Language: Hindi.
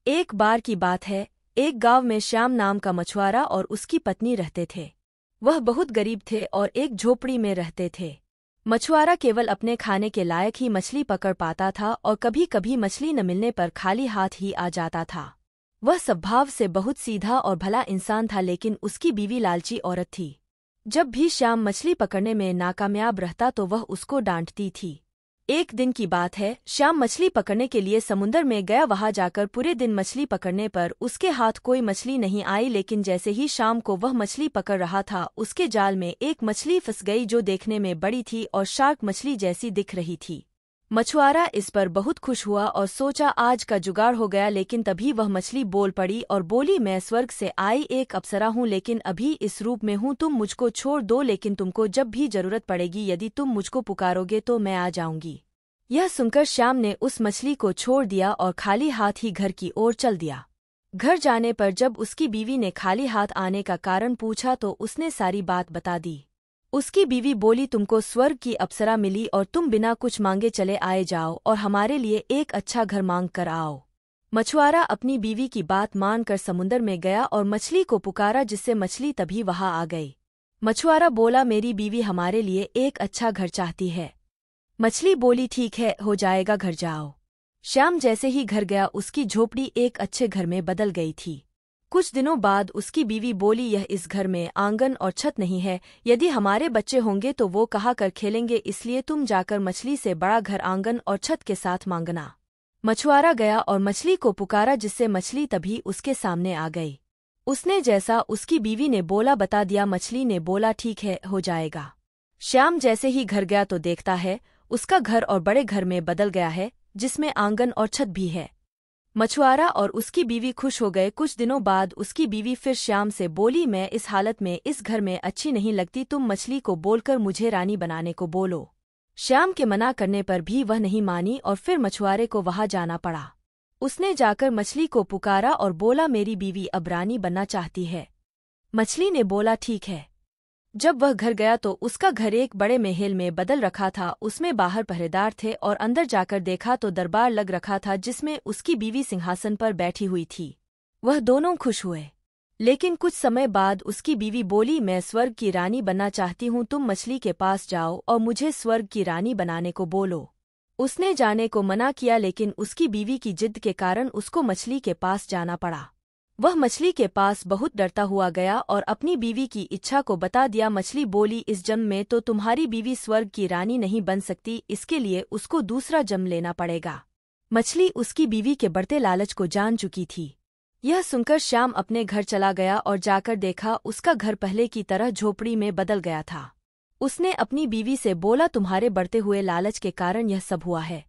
एक बार की बात है, एक गांव में श्याम नाम का मछुआरा और उसकी पत्नी रहते थे। वह बहुत गरीब थे और एक झोपड़ी में रहते थे। मछुआरा केवल अपने खाने के लायक ही मछली पकड़ पाता था और कभी कभी मछली न मिलने पर खाली हाथ ही आ जाता था। वह स्वभाव से बहुत सीधा और भला इंसान था, लेकिन उसकी बीवी लालची औरत थी। जब भी श्याम मछली पकड़ने में नाकामयाब रहता तो वह उसको डांटती थी। एक दिन की बात है, श्याम मछली पकड़ने के लिए समुद्र में गया। वहां जाकर पूरे दिन मछली पकड़ने पर उसके हाथ कोई मछली नहीं आई, लेकिन जैसे ही शाम को वह मछली पकड़ रहा था, उसके जाल में एक मछली फंस गई जो देखने में बड़ी थी और शार्क मछली जैसी दिख रही थी। मछुआरा इस पर बहुत खुश हुआ और सोचा आज का जुगाड़ हो गया, लेकिन तभी वह मछली बोल पड़ी और बोली, मैं स्वर्ग से आई एक अप्सरा हूँ, लेकिन अभी इस रूप में हूँ। तुम मुझको छोड़ दो, लेकिन तुमको जब भी जरूरत पड़ेगी यदि तुम मुझको पुकारोगे तो मैं आ जाऊंगी। यह सुनकर श्याम ने उस मछली को छोड़ दिया और खाली हाथ ही घर की ओर चल दिया। घर जाने पर जब उसकी बीवी ने खाली हाथ आने का कारण पूछा तो उसने सारी बात बता दी। उसकी बीवी बोली, तुमको स्वर्ग की अप्सरा मिली और तुम बिना कुछ मांगे चले आए, जाओ और हमारे लिए एक अच्छा घर मांग कर आओ। मछुआरा अपनी बीवी की बात मानकर समुद्र में गया और मछली को पुकारा, जिससे मछली तभी वहां आ गई। मछुआरा बोला, मेरी बीवी हमारे लिए एक अच्छा घर चाहती है। मछली बोली, ठीक है, हो जाएगा, घर जाओ। श्याम जैसे ही घर गया उसकी झोपड़ी एक अच्छे घर में बदल गई थी। कुछ दिनों बाद उसकी बीवी बोली, यह इस घर में आंगन और छत नहीं है। यदि हमारे बच्चे होंगे तो वो कहाँ कर खेलेंगे, इसलिए तुम जाकर मछली से बड़ा घर आंगन और छत के साथ मांगना। मछुआरा गया और मछली को पुकारा, जिससे मछली तभी उसके सामने आ गई। उसने जैसा उसकी बीवी ने बोला बता दिया। मछली ने बोला, ठीक है, हो जाएगा। श्याम जैसे ही घर गया तो देखता है उसका घर और बड़े घर में बदल गया है, जिसमें आंगन और छत भी है। मछुआरा और उसकी बीवी खुश हो गए। कुछ दिनों बाद उसकी बीवी फिर श्याम से बोली, मैं इस हालत में इस घर में अच्छी नहीं लगती, तुम मछली को बोलकर मुझे रानी बनाने को बोलो। श्याम के मना करने पर भी वह नहीं मानी और फिर मछुआरे को वहां जाना पड़ा। उसने जाकर मछली को पुकारा और बोला, मेरी बीवी अब रानी बनना चाहती है। मछली ने बोला, ठीक है। जब वह घर गया तो उसका घर एक बड़े महल में बदल रखा था। उसमें बाहर पहरेदार थे और अंदर जाकर देखा तो दरबार लग रखा था, जिसमें उसकी बीवी सिंहासन पर बैठी हुई थी। वह दोनों खुश हुए, लेकिन कुछ समय बाद उसकी बीवी बोली, मैं स्वर्ग की रानी बनना चाहती हूँ, तुम मछली के पास जाओ और मुझे स्वर्ग की रानी बनाने को बोलो। उसने जाने को मना किया, लेकिन उसकी बीवी की जिद के कारण उसको मछली के पास जाना पड़ा। वह मछली के पास बहुत डरता हुआ गया और अपनी बीवी की इच्छा को बता दिया। मछली बोली, इस जन्म में तो तुम्हारी बीवी स्वर्ग की रानी नहीं बन सकती, इसके लिए उसको दूसरा जन्म लेना पड़ेगा। मछली उसकी बीवी के बढ़ते लालच को जान चुकी थी। यह सुनकर श्याम अपने घर चला गया और जाकर देखा उसका घर पहले की तरह झोपड़ी में बदल गया था। उसने अपनी बीवी से बोला, तुम्हारे बढ़ते हुए लालच के कारण यह सब हुआ है।